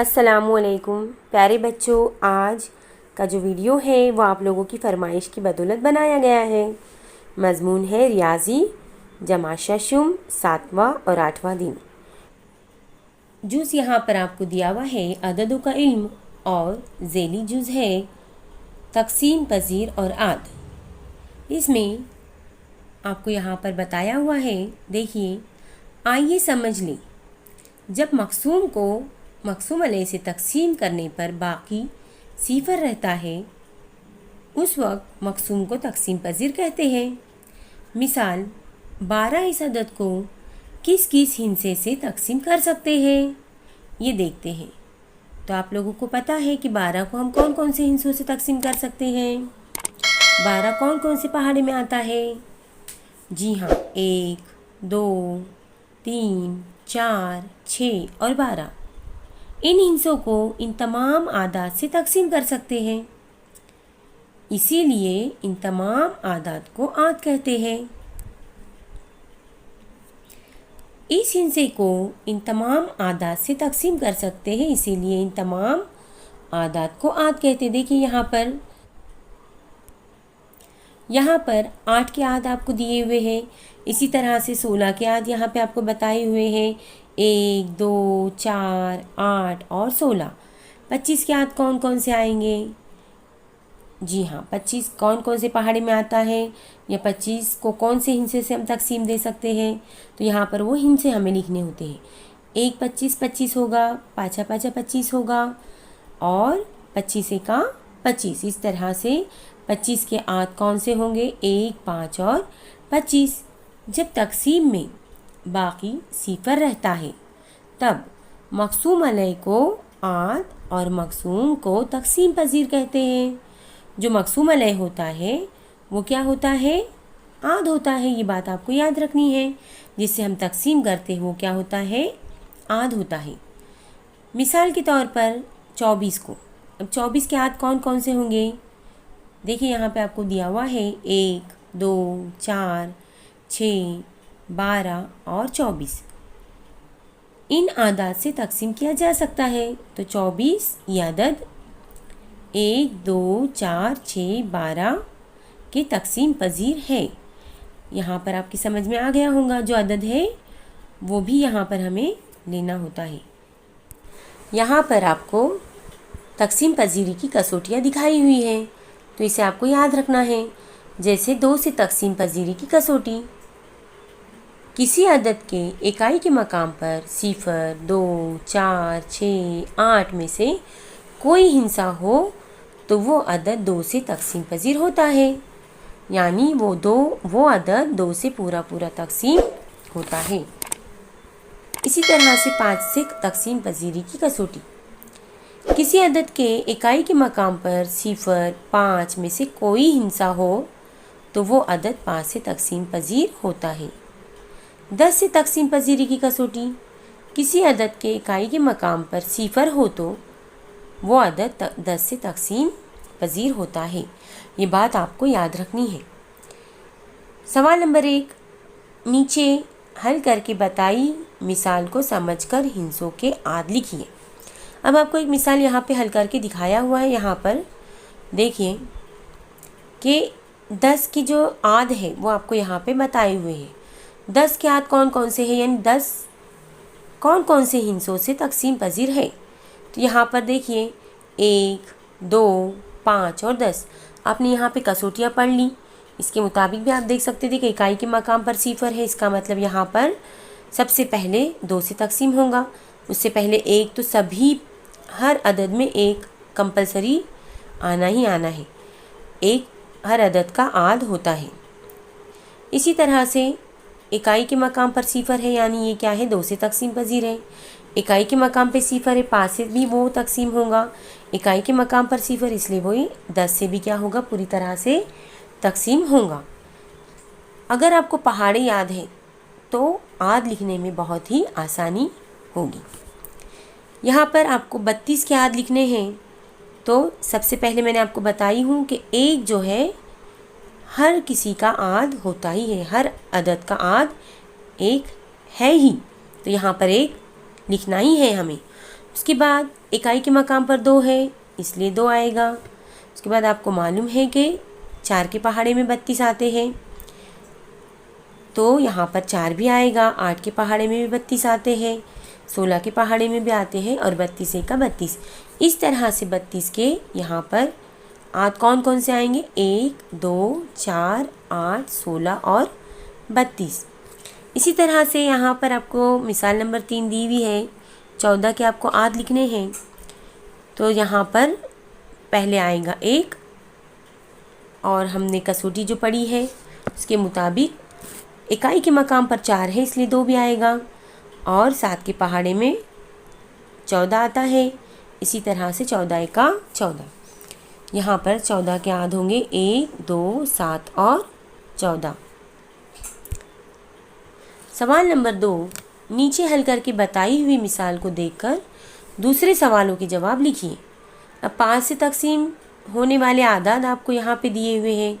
अस्सलामुअलैकुम प्यारे बच्चों, आज का जो वीडियो है वो आप लोगों की फरमाइश की बदौलत बनाया गया है। मज़मून है रियाजी जमाशा शुम 7वां और 8वां दिन। जुज़ यहाँ पर आपको दिया हुआ है अददों का इल्म और ज़ेली जुज़ है तक़सीम पज़ीर और आद। इसमें आपको यहाँ पर बताया हुआ है, देखिए, आइए समझ लें। जब मक़सूम को मक़सूम अलैह से तक़सीम करने पर बाकी सिफ़र रहता है, उस वक्त मक़सूम को तक़सीम पज़ीर कहते हैं। मिसाल, 12 इस अदद को किस किस हिस्से से तक़सीम कर सकते हैं, ये देखते हैं। तो आप लोगों को पता है कि 12 को हम कौन कौन से हिस्सों से तक़सीम कर सकते हैं। 12 कौन कौन से पहाड़े में आता है? जी हाँ, 1, 2, 3, 4, 6 और 12। इन हिस्सों को इन तमाम आदात से तक़सीम कर सकते हैं, इसीलिए इन तमाम आदात को आद कहते हैं। इस हिस्से को इन तमाम आदात से तक़सीम कर सकते हैं, इसीलिए इन तमाम आदात को आद कहते हैं। देखिए यहाँ पर 8 के आद आपको दिए हुए हैं। इसी तरह से 16 के आद यहाँ पे आपको बताए हुए हैं, 1, 2, 4, 8 और 16। 25 के आद कौन कौन से आएंगे? जी हाँ, 25 कौन कौन से पहाड़ी में आता है, या 25 को कौन से हिस्से से हम तक़सीम दे सकते हैं? तो यहाँ पर वो हिस्से हमें लिखने होते हैं। 1 25 25 होगा, 5 5 25 होगा और 25 का 25। इस तरह से 25 के आद कौन से होंगे? 1, 5 और 25। जब तक़सीम में बाकी सिफ़र रहता है, तब मक़सूम अलैह को आद और मक़सूम को तक़सीम पज़ीर कहते हैं। जो मक़सूम अलैह होता है वो क्या होता है? आद होता है। ये बात आपको याद रखनी है। जिससे हम तक़सीम करते हैं वो क्या होता है? आद होता है। मिसाल के तौर पर 24 को, अब 24 के आद कौन कौन से होंगे? देखिए यहाँ पे आपको दिया हुआ है 1, 2, 4, 6, 12 और 24। इन आदात से तक़सीम किया जा सकता है। तो 24 ये अदद 1, 2, 4, 6, 12 के तक़सीम पज़ीर है। यहाँ पर आपकी समझ में आ गया होगा, जो अदद है वो भी यहाँ पर हमें लेना होता है। यहाँ पर आपको तक़सीम पज़ीरी की कसौटियाँ दिखाई हुई हैं, तो इसे आपको याद रखना है। जैसे 2 से तक़सीम पज़ीरी की कसौटी, किसी अदद के इकाई के मकाम पर 0, 2, 4, 6, 8 में से कोई हिस्सा हो तो वो अदद 2 से तक़सीम पज़ीर होता है, यानी वो अदद 2 से पूरा तक़सीम होता है। इसी तरह से 5 से तक़सीम पज़ीरी की कसौटी, किसी अदद के इकाई के मकाम पर 0, 5 में से कोई हिस्सा हो तो वो अदद 5 से तक़सीम पज़ीर होता है। 10 से तक़सीम पज़ीरी की कसौटी, किसी अदद के इकाई के मकाम पर 0 हो तो वो अदद 10 से तक़सीम पज़ीर होता है। ये बात आपको याद रखनी है। सवाल नंबर 1, नीचे हल करके बताई मिसाल को समझकर हिस्सों के आद लिखिए। अब आपको एक मिसाल यहाँ पे हल करके दिखाया हुआ है। यहाँ पर देखिए कि 10 की जो आद है वो आपको यहाँ पे बताए हुए हैं। 10 के आद कौन कौन से हैं, यानी 10 कौन कौन से हिस्सों से तक़सीम पज़ीर है। तो यहाँ पर देखिए 1, 2, 5 और 10। आपने यहाँ पे कसौटियाँ पढ़ ली, इसके मुताबिक भी आप देख सकते थे कि इकाई के मकाम पर 0 है। इसका मतलब यहाँ पर सबसे पहले 2 से तक़सीम होगा, उससे पहले 1, तो सभी हर अदद में 1 कंपलसरी आना ही आना है। 1 हर अदद का आद होता है। इसी तरह से इकाई के मकाम पर 0 है, यानी ये क्या है? 2 से तक़सीम पज़ीर है। इकाई के मकाम पे 0 है, 5 से भी वो तक़सीम होगा। इकाई के मकाम पर 0, इसलिए वही 10 से भी क्या होगा? पूरी तरह से तक़सीम होगा। अगर आपको पहाड़े याद है तो आद लिखने में बहुत ही आसानी होगी। यहाँ पर आपको 32 के आद लिखने हैं। तो सबसे पहले मैंने आपको बताई हूँ कि 1 जो है हर किसी का आद होता ही है, हर अदद का आद 1 है ही, तो यहाँ पर 1 लिखना ही है हमें। उसके बाद इकाई के मकाम पर 2 है इसलिए 2 आएगा। उसके बाद आपको मालूम है कि 4 के पहाड़े में 32 आते हैं तो यहाँ पर 4 भी आएगा। 8 के पहाड़े में भी 32 आते हैं, 16 के पहाड़े में भी आते हैं और 32 का 32। इस तरह से 32 के यहाँ पर आठ कौन कौन से आएंगे? 1, 2, 4, 8, 16 और 32। इसी तरह से यहाँ पर आपको मिसाल नंबर 3 दी हुई है। 14 के आपको आध लिखने हैं तो यहाँ पर पहले आएगा 1 और हमने कसौटी जो पढ़ी है उसके मुताबिक इकाई के मकाम पर 4 है इसलिए 2 भी आएगा और 7 के पहाड़े में 14 आता है। इसी तरह से 14 का 14। यहाँ पर 14 के आध होंगे 1, 2, 7 और 14। सवाल नंबर 2, नीचे हल करके बताई हुई मिसाल को देखकर दूसरे सवालों के जवाब लिखिए। अब 5 से तकसीम होने वाले आदाद आपको यहाँ पे दिए हुए हैं।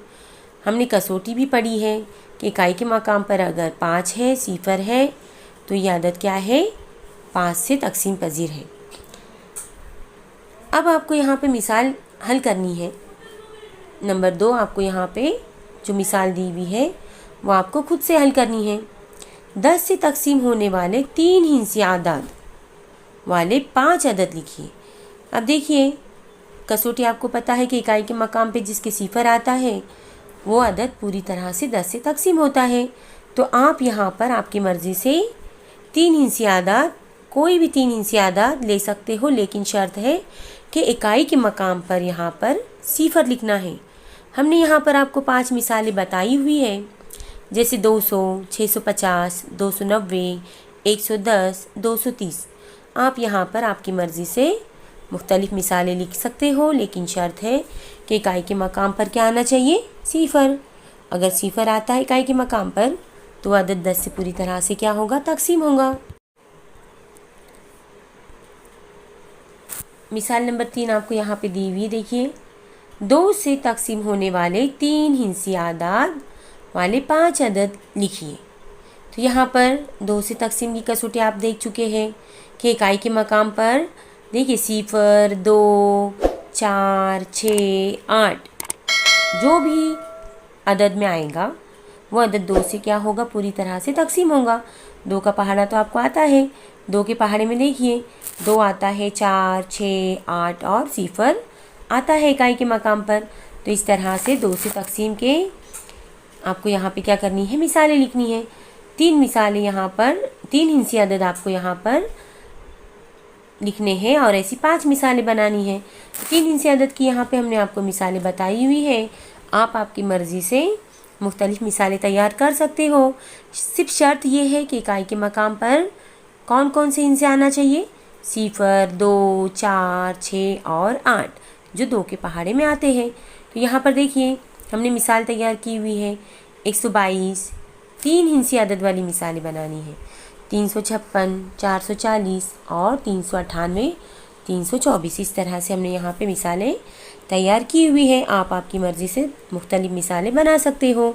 हमने कसौटी भी पढ़ी है कि इकाई के मकाम पर अगर 5 है, सिफर है तो ये आदद क्या है? 5 से तकसीम पजीर है। अब आपको यहाँ पे मिसाल हल करनी है। नंबर 2 आपको यहाँ पे जो मिसाल दी हुई है वो आपको खुद से हल करनी है। 10 से तकसीम होने वाले 3 हिस्सी आदाद वाले 5 अदद लिखिए। अब देखिए कसौटी आपको पता है कि इकाई के मकाम पे जिसके सिफर आता है वो अदद पूरी तरह से 10 से तकसीम होता है। तो आप यहाँ पर आपकी मर्ज़ी से 3 हिस्सी आदाद, कोई भी 3 हिस्सी आदाद ले सकते हो, लेकिन शर्त है कि इकाई के मकाम पर यहाँ पर सिफर लिखना है। हमने यहाँ पर आपको 5 मिसालें बताई हुई है, जैसे 200, 650, 290, 110, 230। आप यहाँ पर आपकी मर्ज़ी से मुख्तलिफ़ मिसालें लिख सकते हो, लेकिन शर्त है कि इकाई के मकाम पर क्या आना चाहिए? सिफर। अगर सिफर आता है इकाई के मकाम पर तो अदद 10 से पूरी तरह से क्या होगा? तकसीम होगा। मिसाल नंबर 3 आपको यहाँ पे दी हुई, देखिए 2 से तकसीम होने वाले 3 हिस्सी आदाद वाले 5 अदद लिखिए। तो यहाँ पर 2 से तकसीम की कसौटी आप देख चुके हैं कि इकाई के मकाम पर देखिए सिफर, 2, 4, 6, 8 जो भी अदद में आएगा वो अदद 2 से क्या होगा? पूरी तरह से तकसीम होगा। 2 का पहाड़ा तो आपको आता है, 2 के पहाड़े में देखिए 2 आता है, 4, 6, 8 और सिफर आता है इकाई के मकाम पर। तो इस तरह से 2 से तकसीम के आपको यहाँ पे क्या करनी है? मिसालें लिखनी है। 3 मिसालें यहाँ पर, 3 हिस्सी अदद आपको यहाँ पर लिखने हैं और ऐसी 5 मिसालें बनानी है। 3 हिस्सी अदद की यहाँ पे हमने आपको मिसालें बताई हुई है। आप आपकी मर्ज़ी से मुख्तलिफ़ मिसालें तैयार कर सकते हो। सिर्फ शर्त ये है कि इकाई के मकाम पर कौन कौन से हिस्से आना चाहिए? सिफर, 2, 4, 6 और 8 जो 2 के पहाड़े में आते हैं। तो यहाँ पर देखिए हमने मिसाल तैयार की हुई है 122। 3 हिस्सी अदद वाली मिसालें बनानी है। 356, 440 और 398, 324। इस तरह से हमने यहाँ पे मिसालें तैयार की हुई है। आप आपकी मर्ज़ी से मुख्तलिफ़ मिसालें बना सकते हो।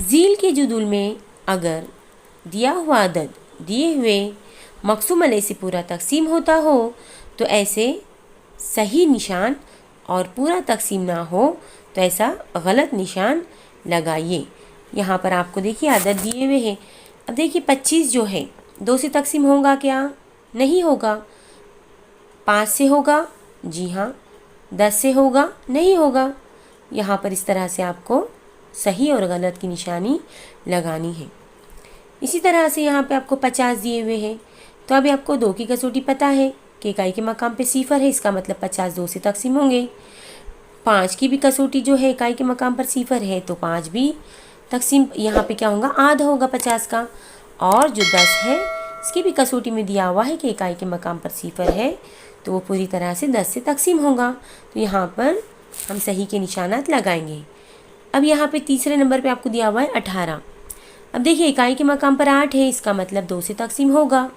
झील के जुदुल में अगर दिया हुआ अदद दिए हुए मक़सूम अलैह से पूरा तकसीम होता हो तो ऐसे सही निशान, और पूरा तकसीम ना हो तो ऐसा गलत निशान लगाइए। यहाँ पर आपको देखिए अदद दिए हुए हैं। अब देखिए 25 जो है 2 से तकसीम होगा क्या? नहीं होगा। 5 से होगा? जी हाँ। 10 से होगा? नहीं होगा। यहाँ पर इस तरह से आपको सही और गलत की निशानी लगानी है। इसी तरह से यहाँ पे आपको 50 दिए हुए हैं तो अभी आपको 2 की कसौटी पता है कि इकाई के मकाम पे सिफर है, इसका मतलब 50 2 से तकसीम होंगे। 5 की भी कसौटी जो है इकाई के मकाम पर सिफर है तो 5 भी तकसीम यहाँ पे क्या होगा? आधा होगा 50 का। और जो 10 है इसकी भी कसौटी में दिया हुआ है कि इकाई के मकाम पर सिफर है तो वो पूरी तरह से 10 से तकसीम होगा। तो यहाँ पर हम सही के निशानात लगाएंगे। अब यहाँ पे तीसरे नंबर पे आपको दिया हुआ है 18। अब देखिए इकाई के मकाम पर 8 है, इसका मतलब 2 से तकसीम होगा।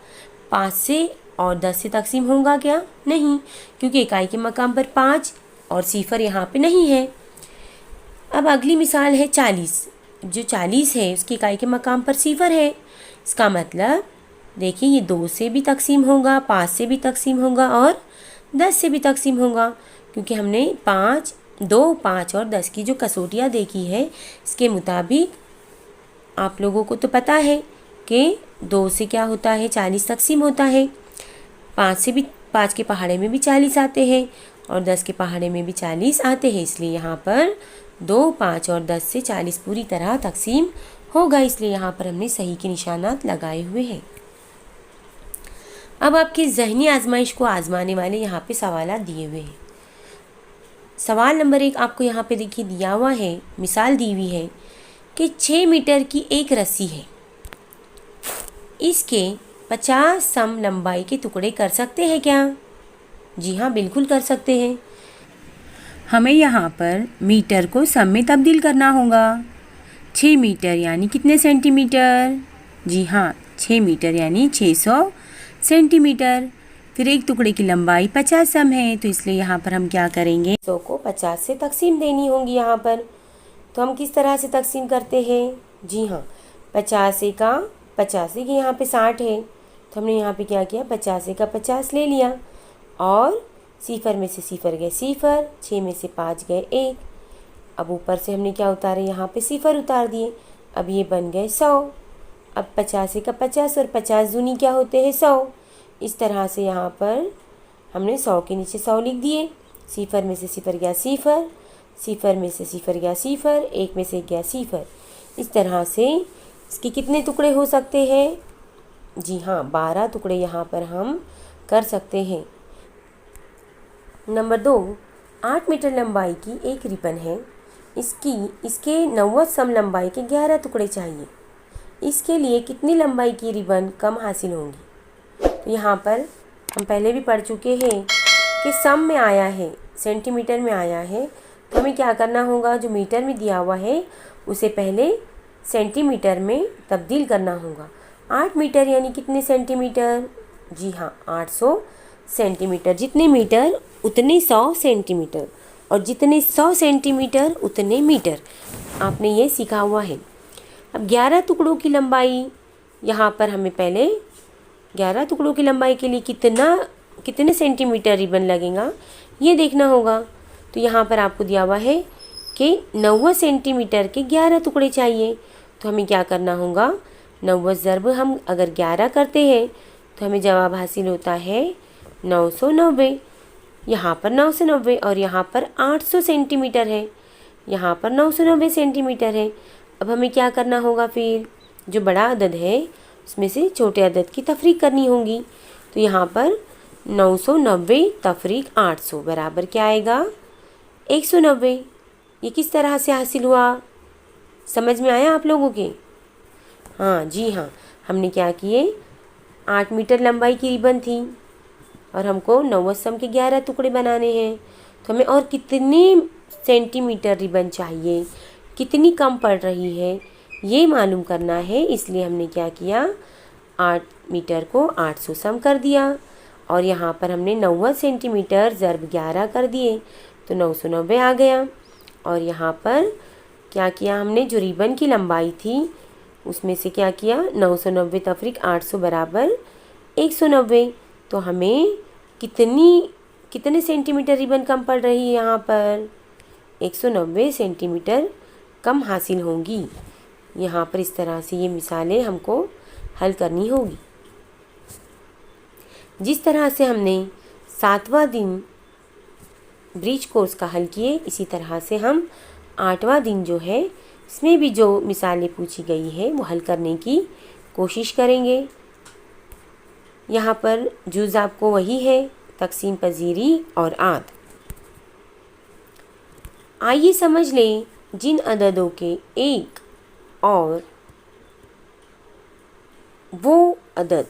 5 से और 10 से तकसीम होगा क्या? नहीं, क्योंकि इकाई के मकाम पर 5 और सिफर यहाँ पे नहीं है। अब अगली मिसाल है 40। जो 40 है उसकी इकाई के मकाम पर सिफर है, इसका मतलब देखिए ये 2 से भी तकसीम होगा, 5 से भी तकसीम होगा और 10 से भी तकसीम होगा, क्योंकि हमने 5, 2, 5 और 10 की जो कसौटियाँ देखी है इसके मुताबिक आप लोगों को तो पता है कि 2 से क्या होता है 40 तकसीम होता है, 5 से भी 5 के पहाड़े में भी 40 आते हैं और 10 के पहाड़े में भी 40 आते हैं। इसलिए यहाँ पर 2, 5 और 10 से 40 पूरी तरह तकसीम होगा, इसलिए यहाँ पर हमने सही के निशानात लगाए हुए हैं। अब आपकी ज़हनी आजमाइश को आजमाने वाले यहाँ पे सवाल दिए हुए हैं। सवाल नंबर 1 आपको यहाँ पे देखिए दिया हुआ है, मिसाल दी हुई है कि 6 मीटर की एक रस्सी है, इसके 50 सम लंबाई के टुकड़े कर सकते हैं क्या? जी हाँ, बिल्कुल कर सकते हैं। हमें यहाँ पर मीटर को सम में तब्दील करना होगा। 6 मीटर यानी कितने सेंटीमीटर? जी हाँ, 6 मीटर यानी 600 सेंटीमीटर। फिर एक टुकड़े की लंबाई 50 सम है, तो इसलिए यहाँ पर हम क्या करेंगे, 100 को 50 से तकसीम देनी होगी यहाँ पर। तो हम किस तरह से तकसीम करते हैं? जी हाँ, 50 का 50 की यहाँ पे 60 है, तो हमने यहाँ पे क्या किया, 50 का 50 ले लिया और 0 में से 0 गए 0, 6 में से 5 गए 1। अब ऊपर से हमने क्या उतारे, यहाँ पे 0 उतार दिए। अब ये बन गए 100। अब 50 का 50 और 50 दूनी क्या होते हैं 100। इस तरह से यहाँ पर हमने 100 के नीचे 100 लिख दिए। 0 में से 0 गया 0, 0 में से 0 गया 0, 1 में से गया 0। इस तरह से इसके कितने टुकड़े हो सकते हैं? जी हाँ, 12 टुकड़े यहाँ पर हम कर सकते हैं। नंबर 2, 8 मीटर लंबाई की एक रिबन है, इसके 90 सम लंबाई के 11 टुकड़े चाहिए। इसके लिए कितनी लंबाई की रिबन कम हासिल होंगी? तो यहाँ पर हम पहले भी पढ़ चुके हैं कि सम में आया है, सेंटीमीटर में आया है, तो हमें क्या करना होगा, जो मीटर में दिया हुआ है उसे पहले सेंटीमीटर में तब्दील करना होगा। 8 मीटर यानी कितने सेंटीमीटर? जी हाँ, 800 सेंटीमीटर। जितने मीटर उतने 100 सेंटीमीटर और जितने 100 सेंटीमीटर उतने मीटर। आपने ये सीखा हुआ है। अब 11 टुकड़ों की लंबाई, यहाँ पर हमें पहले 11 टुकड़ों की लंबाई के लिए कितने सेंटीमीटर रिबन लगेगा ये देखना होगा। तो यहाँ पर आपको दिया हुआ है कि 90 सेंटीमीटर के 11 टुकड़े चाहिए। तो हमें क्या करना होगा, 90 ज़र्ब हम अगर 11 करते हैं तो हमें जवाब हासिल होता है 990। यहाँ पर 990 और यहाँ पर 800 सेंटीमीटर है, यहाँ पर 990 सेंटीमीटर है। अब हमें क्या करना होगा, फिर जो बड़ा अदद है उसमें से छोटे अदद की तफरीक करनी होगी। तो यहाँ पर 990 तफरीक 800 बराबर क्या आएगा, 190। ये किस तरह से हासिल हुआ, समझ में आया आप लोगों के? हाँ जी हाँ, हमने क्या किए, 8 मीटर लंबाई की रिबन थी और हमको 90 सम के 11 टुकड़े बनाने हैं। तो हमें और कितने सेंटीमीटर रिबन चाहिए, कितनी कम पड़ रही है ये मालूम करना है। इसलिए हमने क्या किया, 8 मीटर को 800 सम कर दिया और यहाँ पर हमने 90 सेंटीमीटर ज़र्ब 11 कर दिए तो 990 आ गया। और यहाँ पर क्या किया हमने, जो रिबन की लंबाई थी उसमें से क्या किया, 990 तफरीक 800 बराबर 190। तो हमें कितने सेंटीमीटर रिबन कम पड़ रही है, यहाँ पर 190 सेंटीमीटर कम हासिल होंगी। यहाँ पर इस तरह से ये मिसालें हमको हल करनी होगी। जिस तरह से हमने 7वां दिन ब्रिज कोर्स का हल किए, इसी तरह से हम 8वां दिन जो है इसमें भी जो मिसालें पूछी गई है वो हल करने की कोशिश करेंगे। यहाँ पर जुज़ आपको वही है, तकसीम पजीरी और आद। आइए समझ लें जिन अददों के एक और वो अदद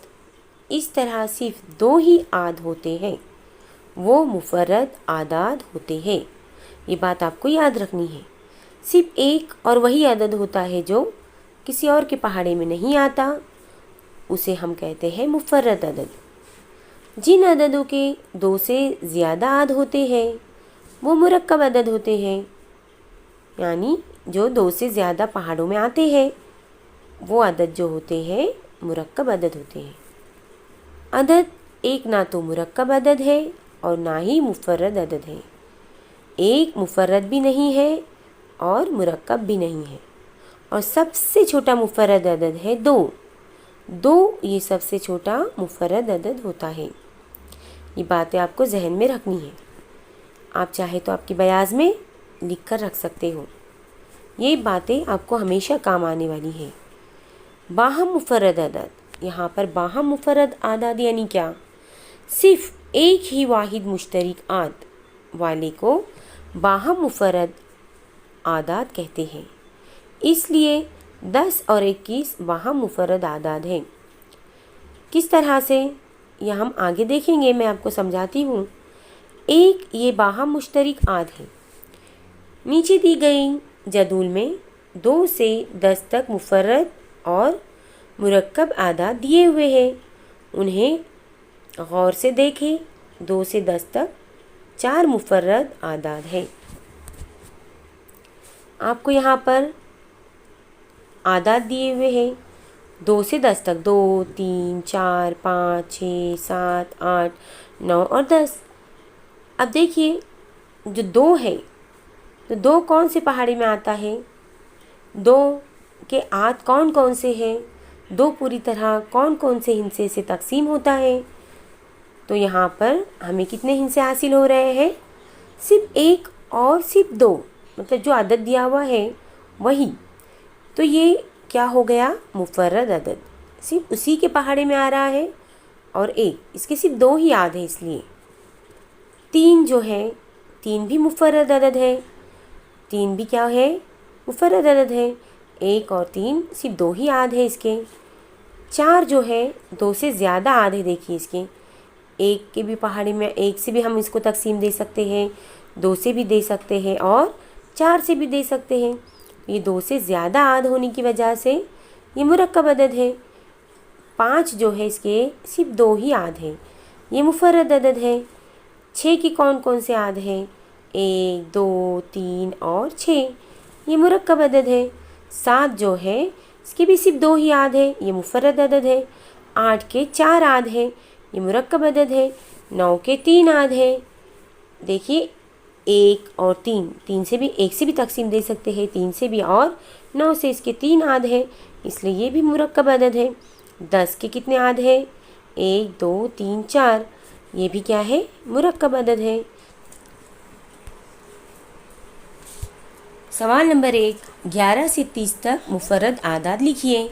इस तरह सिर्फ 2 ही आद होते हैं वो मुफर्रद आदाद होते हैं। ये बात आपको याद रखनी है। सिर्फ एक और वही अदद होता है जो किसी और के पहाड़े में नहीं आता, उसे हम कहते हैं मुफर्रद अदद। जिन अददों के 2 से ज़्यादा आद होते हैं वो मुरक्कब अदद होते हैं, यानी जो 2 से ज़्यादा पहाड़ों में आते हैं वो अदद जो होते हैं मुरक्कब अदद होते हैं। अदद एक ना तो मुरक्कब अदद है और ना ही मुफर्रद अदद है। एक मुफर्रद भी नहीं है और मुरक्कब भी नहीं है। और सबसे छोटा मुफर्रद अदद है 2। 2 ये सबसे छोटा मुफर्रद अदद होता है। ये बातें आपको जहन में रखनी है। आप चाहे तो आपकी बयाज में लिख कर रख सकते हो। ये बातें आपको हमेशा काम आने वाली है। बाहम मुफर्रद अदद, यहाँ पर बाहम मुफर्रद आदाद यानी क्या? सिर्फ एक ही वाहिद मुश्तरिक आद वाले को बाहम मुफर्रद आदाद कहते हैं। इसलिए 10 और 21 बाहम मुफर्रद आदाद हैं। किस तरह से, यह हम आगे देखेंगे, मैं आपको समझाती हूँ। एक ये बाहम मुश्तरिक आद है। नीचे दी गई जदूल में 2 से 10 तक मुफर्रद और मुरक्कब आदाद दिए हुए हैं। उन्हें गौर से देखें। 2 से 10 तक 4 मुफर्रद आदाद हैं। आपको यहाँ पर आदाद दिए हुए हैं 2 से 10 तक, 2, 3, 4, 5, 6, 7, 8, 9 और 10। अब देखिए जो 2 है, तो 2 कौन से पहाड़ी में आता है? 2 के आद कौन कौन से हैं? 2 पूरी तरह कौन कौन से हिस्से से तकसीम होता है? तो यहाँ पर हमें कितने हिस्से हासिल हो रहे हैं? सिर्फ 1 और सिर्फ 2, मतलब जो अदद दिया हुआ है वही। तो ये क्या हो गया? मुफर्रद अदद। सिर्फ उसी के पहाड़े में आ रहा है और 1, इसके सिर्फ 2 ही याद है। इसलिए 3 जो है, 3 भी मुफर्रद अदद है। 3 भी क्या है? मुफर्रद अदद है। 1 और 3 सिर्फ 2 ही याद है इसके। 4 जो है 2 से ज़्यादा याद है। देखिए इसके 1 के भी पहाड़ी में 1 से भी हम इसको तकसीम दे सकते हैं, 2 से भी दे सकते हैं और 4 से भी दे सकते हैं। ये 2 से ज़्यादा आद होने की वजह से ये मुरक्कब अदद है। 5 जो है इसके सिर्फ 2 ही आद है, ये मुफर्रद अदद है। 6 की कौन कौन से आद है? 1, 2, 3 और 6, ये मुरक्कब अदद है। 7 जो है इसके भी सिर्फ 2 ही आद है, ये मुफर्रद अदद है। 8 के 4 आद है, ये मुरक्कब अदद है। 9 के 3 आद है। देखिए 1 और 3, 3 से भी 1 से भी तकसीम दे सकते हैं, 3 से भी, और 9 से इसके 3 आद है, इसलिए ये भी मुरक्कब अदद है। 10 के कितने आद है? 1, 2, 3, 4, ये भी क्या है? मुरक्कब अदद है। सवाल नंबर 1, 11 से 30 तक मुफर्रद आदाद लिखिए।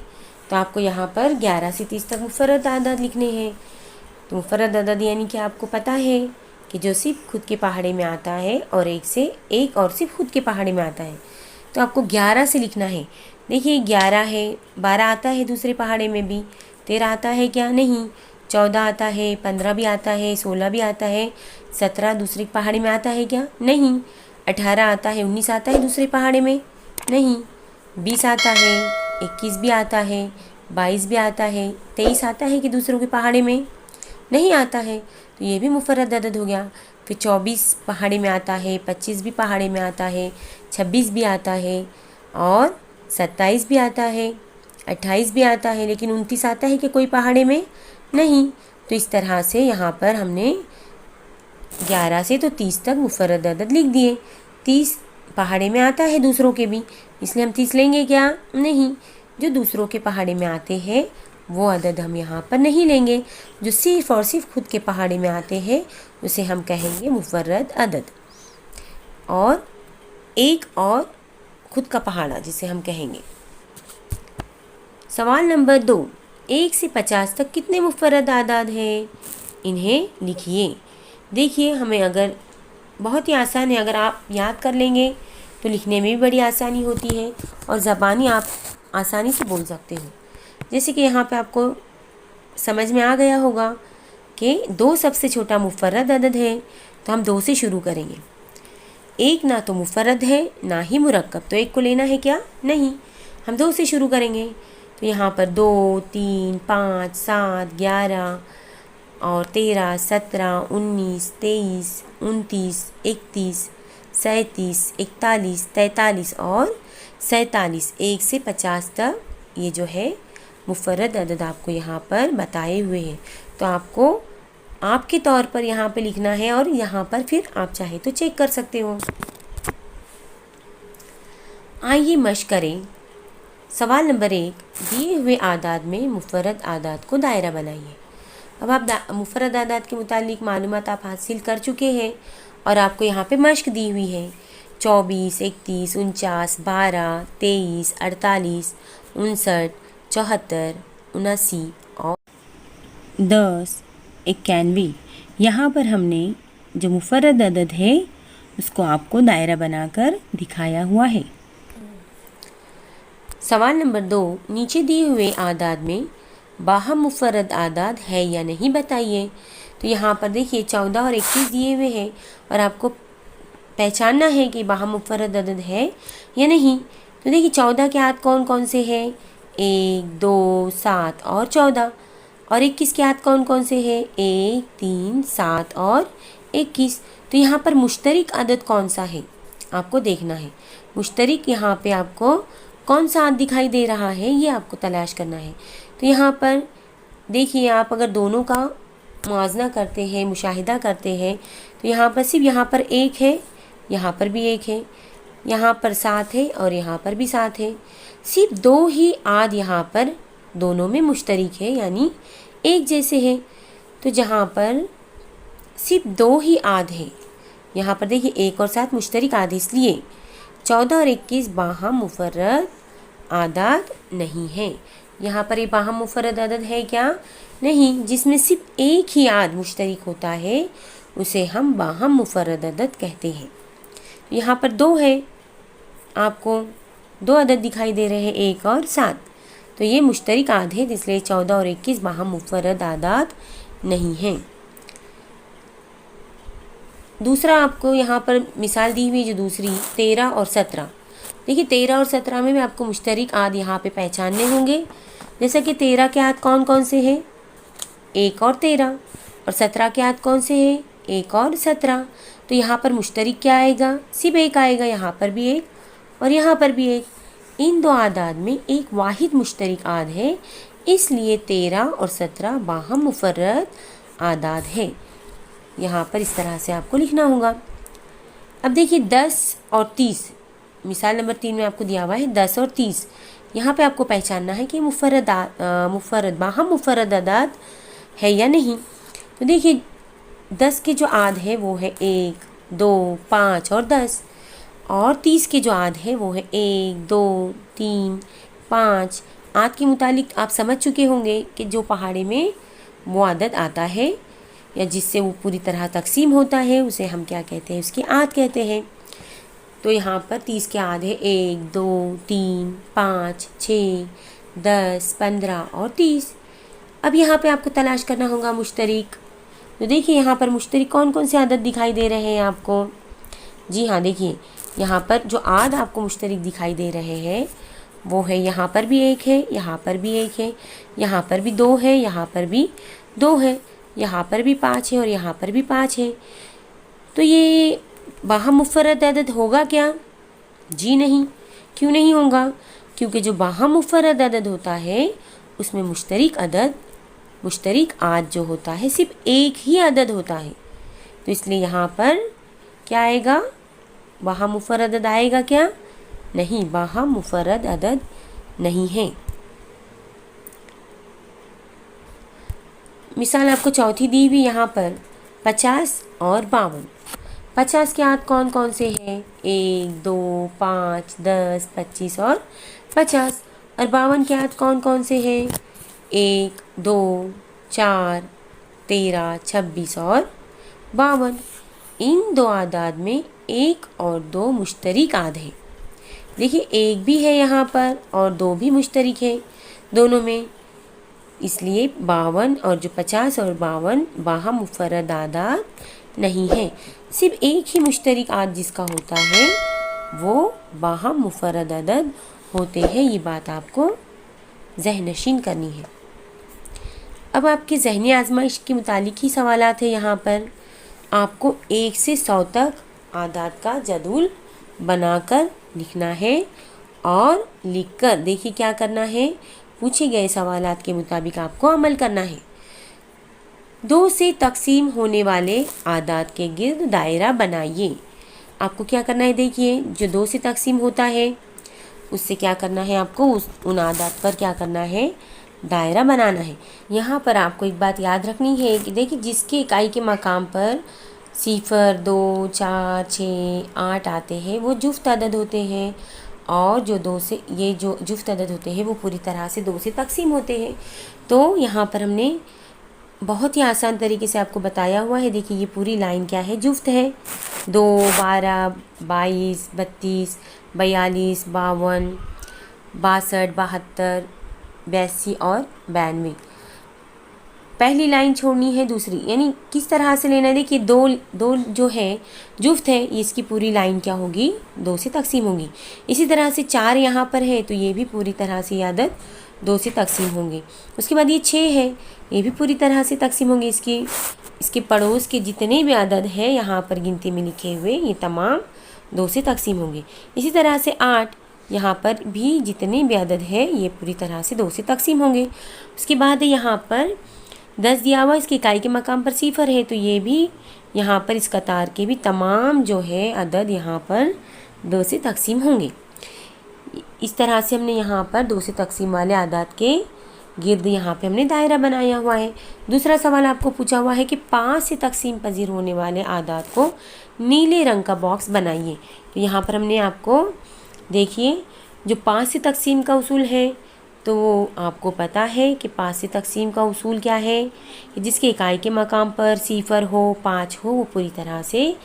तो आपको यहाँ पर 11 से 30 तक मुफर्रद आदाद लिखने हैं। तो मुफर्रद आदाद यानी कि आपको पता है कि जो सिर्फ खुद के पहाड़े में आता है और 1 और सिर्फ खुद के पहाड़े में आता है। तो आपको 11 से लिखना है। देखिए 11 है, 12 आता है दूसरे पहाड़े में भी, 13 आता है क्या? नहीं। 14 आता है, 15 भी आता है, 16 भी आता है, 17 दूसरे पहाड़ी में आता है क्या? नहीं। 18 आता है, 19 आता है दूसरे पहाड़े में? नहीं। 20 आता है, 21 भी आता है, 22 भी आता है, 23 आता है कि दूसरों के पहाड़े में? नहीं आता है। तो ये भी मुफर्रद अदद हो गया। फिर 24 पहाड़े में आता है, 25 भी पहाड़े में आता है, 26 भी आता है और 27 भी आता है, 28 भी आता है, लेकिन 29 आता है कि कोई पहाड़े में? नहीं। तो इस तरह से यहाँ पर हमने 11 से तो 30 तक मुफर्रद अदद लिख दिए। 30 पहाड़े में आता है दूसरों के भी, इसलिए हम 30 लेंगे क्या? नहीं। जो दूसरों के पहाड़े में आते हैं वो अदद हम यहाँ पर नहीं लेंगे। जो सिर्फ और सिर्फ खुद के पहाड़े में आते हैं उसे हम कहेंगे मुफर्रद अदद। और एक और खुद का पहाड़ा जिसे हम कहेंगे। सवाल नंबर 2, 1 से 50 तक कितने मुफर्रद आदाद हैं? इन्हें लिखिए। देखिए हमें अगर बहुत ही आसान है, अगर आप याद कर लेंगे तो लिखने में भी बड़ी आसानी होती है और ज़बानी आप आसानी से बोल सकते हो। जैसे कि यहाँ पे आपको समझ में आ गया होगा कि 2 सबसे छोटा मुफर्रद अदद है, तो हम 2 से शुरू करेंगे। 1 ना तो मुफर्रद है ना ही मुरक्कब, तो 1 को लेना है क्या? नहीं। हम 2 से शुरू करेंगे। तो यहाँ पर 2, 3, 5, 7, 11 और 13, 17, 19, 23, 29, 31, 37, 41, 43 और 47, 1 से 50 तक ये जो है मुफर्रद अदद आपको यहाँ पर बताए हुए हैं। तो आपको आपके तौर पर यहाँ पे लिखना है और यहाँ पर फिर आप चाहे तो चेक कर सकते हो। आइए मश्क करें। सवाल नंबर 1, दिए हुए आदाद में मुफर्रद आदाद को दायरा बनाइए। अब आप मुफर्रद आदाद के मुतालिक मालूमात आप हासिल कर चुके हैं और आपको यहाँ पे मश्क दी हुई है। 24, 31, 49, 12, 23, 48, 59, 74, 79 और 10, 91। यहाँ पर हमने जो मुफर्रद अदद है उसको आपको दायरा बनाकर दिखाया हुआ है। सवाल नंबर 2, नीचे दिए हुए आदाद में बाहम मुफर्रद आदाद है या नहीं बताइए। तो यहाँ पर देखिए 14 और 21 दिए हुए हैं और आपको पहचानना है कि बाहम मुफर्रद अदद है या नहीं। तो देखिए 14 के आद कौन कौन से हैं? 1, 2, 7 और 14। और 21 के आद कौन कौन से हैं? 1, 3, 7 और 21। तो यहाँ पर मुश्तरिक अदद कौन सा है आपको देखना है। मुश्तरिक यहाँ पे आपको कौन सा आद दिखाई दे रहा है ये आपको तलाश करना है। तो यहाँ पर देखिए आप अगर दोनों का मुआवजा करते हैं, मुशाहिदा करते हैं, तो यहाँ पर सिर्फ यहाँ पर 1 है, यहाँ पर भी 1 है, यहाँ पर 7 है और यहाँ पर भी 7 है। सिर्फ 2 ही आद यहाँ पर दोनों में मुश्तरिक है, यानी एक जैसे हैं। तो जहाँ पर सिर्फ 2 ही आद है, यहाँ पर देखिए 1 और 7 मुश्तरिक आद, इसलिए 14 और 21 बाहम मुफर्रद आदाद नहीं है। यहाँ पर ये बाहम मुफर्रद आदाद है क्या? नहीं। जिसमें सिर्फ एक ही आद मुश्तरिक होता है उसे हम बाहम मुफर्रद अदद कहते हैं। यहाँ पर 2 है, आपको 2 अदद दिखाई दे रहे हैं, 1 और 7। तो ये मुश्तरिक आद है, इसलिए 14 और 21 बाहम मुफर्रद आदाद नहीं हैं। दूसरा आपको यहाँ पर मिसाल दी हुई जो दूसरी 13 और 17। देखिए 13 और 17 में भी आपको मुश्तरिक आद यहाँ पे पहचानने होंगे। जैसा कि 13 के आद कौन कौन से हैं? 1 और 13। और 17 के आद कौन से हैं? 1 और 17। तो यहाँ पर मुश्तरिक क्या आएगा? सिर्फ 1 आएगा, यहाँ पर भी 1 और यहाँ पर भी 1। इन दो आदाद में एक वाहिद मुश्तरिक आद है, इसलिए 13 और 17 बाहम मुफर्रद आदाद है। यहाँ पर इस तरह से आपको लिखना होगा। अब देखिए 10 और 30, मिसाल नंबर 3 में आपको दिया हुआ है 10 और 30। यहाँ पे आपको पहचानना है कि मुफर्रद बाहम मुफर्रद आदाद है या नहीं। तो देखिए 10 के जो आद है वो है 1, 2, 5 और 10। और 30 के जो आद है वो है 1, 2, 3, 5। आद के मुतालिक आप समझ चुके होंगे कि जो पहाड़े में वो आदद आता है या जिससे वो पूरी तरह तकसीम होता है उसे हम क्या कहते हैं? उसकी आद कहते हैं। तो यहाँ पर 30 के आद है 1, 2, 3, 5, 6, 10, 15 और 30। अब यहाँ पे आपको तलाश करना होगा मुश्तरिक। तो देखिए यहाँ पर मुश्तरिक कौन कौन से आदद दिखाई दे रहे हैं आपको? जी हाँ, देखिए यहाँ पर जो आद आपको मुश्तरिक दिखाई दे रहे हैं वो है, यहाँ पर भी 1 है, यहाँ पर भी 1 है, यहाँ पर भी 2 है, यहाँ पर भी 2 है, यहाँ पर भी 5 है और यहाँ पर भी 5 है। तो ये बाहम मुफर्रद अदद होगा क्या? जी नहीं। क्यों नहीं होगा? क्योंकि जो बाहम मुफर्रद अदद होता है उसमें मुश्तरिक आद जो होता है सिर्फ एक ही अदद होता है। तो इसलिए यहाँ पर क्या आएगा? बाहम मुफर्रद अदद आएगा क्या? नहीं, बाहम मुफर्रद अदद नहीं है। मिसाल आपको चौथी दी हुई यहाँ पर 50 और 52। 50 के आद कौन कौन से हैं? 1, 2, 5, 10, 25 और 50। और 52 के आद कौन कौन से हैं? 1, 2, 4, 13, 26 और 52। इन दो आदाद में 1 और 2 मुश्तरिक आद हैं। देखिए 1 भी है यहाँ पर और 2 भी मुश्तरिक है दोनों में, इसलिए 52 और जो 50 और 52 बाहम मुफर्रद आदाद नहीं है। सिर्फ एक ही मुश्तरिक आद जिसका होता है वो बाहम मुफर्रद अदद होते हैं। ये बात आपको ज़हनशीन करनी है। अब आपके ज़हनी आजमाइश के मुतालिक ही सवालात है। यहाँ पर आपको 1 से 100 तक आदाद का जदूल बनाकर लिखना है और लिखकर देखिए क्या करना है, पूछे गए सवालात के मुताबिक आपको अमल करना है। 2 से तकसीम होने वाले आदाद के गिर्द दायरा बनाइए। आपको क्या करना है, देखिए जो 2 से तकसीम होता है उससे क्या करना है, आपको उन आदाद पर क्या करना है, दायरा बनाना है। यहाँ पर आपको एक बात याद रखनी है कि देखिए जिसके इकाई के मकाम पर 0, 2, 4, 6, 8 आते हैं वो जुफ्त अदद होते हैं, और जो 2 से ये जो जुफ्त अदद होते हैं वो पूरी तरह से 2 से तकसीम होते हैं। तो यहाँ पर हमने बहुत ही आसान तरीके से आपको बताया हुआ है। देखिए ये पूरी लाइन क्या है, जुफ्त है। 2, 12, 22, 32, 42, 52, 62, 72, 82 और 92। पहली लाइन छोड़नी है दूसरी, यानी किस तरह से लेना है, देखिए दो जो है जुफ्त है, ये इसकी पूरी लाइन क्या होगी, 2 से तकसीम होगी। इसी तरह से 4 यहाँ पर है तो ये भी पूरी तरह से आदत 2 से तकसीम होंगे। उसके बाद ये 6 है, ये भी पूरी तरह से तकसीम होंगे। इसके पड़ोस के जितने भी आदद हैं यहाँ पर गिनती में लिखे हुए ये तमाम 2 से तकसीम होंगे। इसी तरह से 8 यहाँ पर भी जितने भी आदद है ये पूरी तरह से 2 से तकसीम होंगे। उसके बाद यहाँ पर 10 दिया हुआ, इसकी इकाई के मकाम पर 0 है तो ये भी यहाँ पर इस कतार के भी तमाम जो है अदद यहाँ पर 2 से तकसीम होंगे। इस तरह से हमने यहाँ पर 2 से तकसीम वाले आदाद के गिर्द यहाँ पे हमने दायरा बनाया हुआ है। दूसरा सवाल आपको पूछा हुआ है कि 5 से तकसीम पजीर होने वाले आदाद को नीले रंग का बॉक्स बनाइए। तो यहाँ पर हमने आपको देखिए जो 5 से तकसीम का उसूल है तो वो आपको पता है कि 5 से तकसीम का उसूल क्या है कि जिसके इकाई के मकाम पर 0 हो, 5 हो, वो पूरी तरह से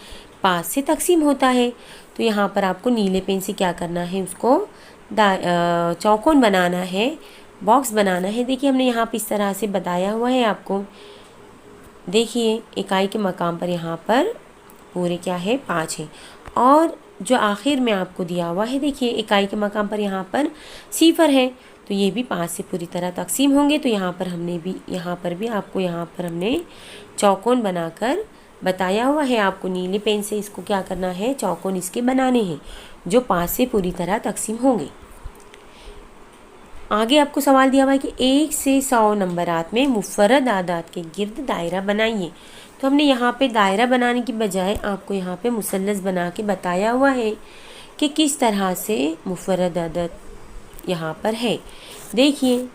5 से तकसीम होता है। तो यहाँ पर आपको नीले पेन से क्या करना है, उसको चौकोन बनाना है, बॉक्स बनाना है। देखिए हमने यहाँ पर इस तरह से बताया हुआ है आपको। देखिए इकाई के मकाम पर यहाँ पर पूरे क्या है, 5 है, और जो आखिर में आपको दिया हुआ है देखिए इकाई के मकाम पर यहाँ पर 0 है तो ये भी 5 से पूरी तरह तकसीम होंगे। तो यहाँ पर भी आपको यहाँ पर हमने चौकोन बनाकर बताया हुआ है। आपको नीले पेन से इसको क्या करना है, चौकोन इसके बनाने हैं जो 5 से पूरी तरह तकसीम होंगे। आगे आपको सवाल दिया हुआ है कि 1 से 100 नंबरात में मुफर्रद आदाद के गिर्द दायरा बनाइए। तो हमने यहाँ पे दायरा बनाने की बजाय आपको यहाँ पे मुसल्लस बना के बताया हुआ है कि किस तरह से मुफर्रद आदद यहाँ पर है। देखिए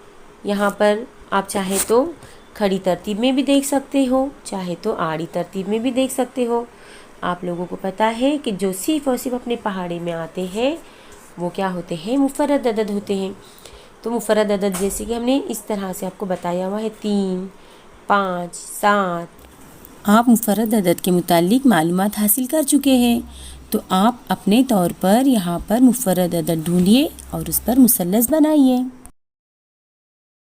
यहाँ पर आप चाहे तो खड़ी तरतीब में भी देख सकते हो, चाहे तो आड़ी तरतीब में भी देख सकते हो। आप लोगों को पता है कि जो सिर्फ और सिर्फ अपने पहाड़े में आते हैं वो क्या होते हैं, मुफर्रद अदद होते हैं। तो मुफर्रद अदद जैसे कि हमने इस तरह से आपको बताया हुआ है 3, 5, 7। आप मुफर्रद अदद के मुतालिक मालूमात हासिल कर चुके हैं, तो आप अपने तौर पर यहाँ पर मुफर्रद अदद ढूंढिए और उस पर मुसल्लस बनाइए।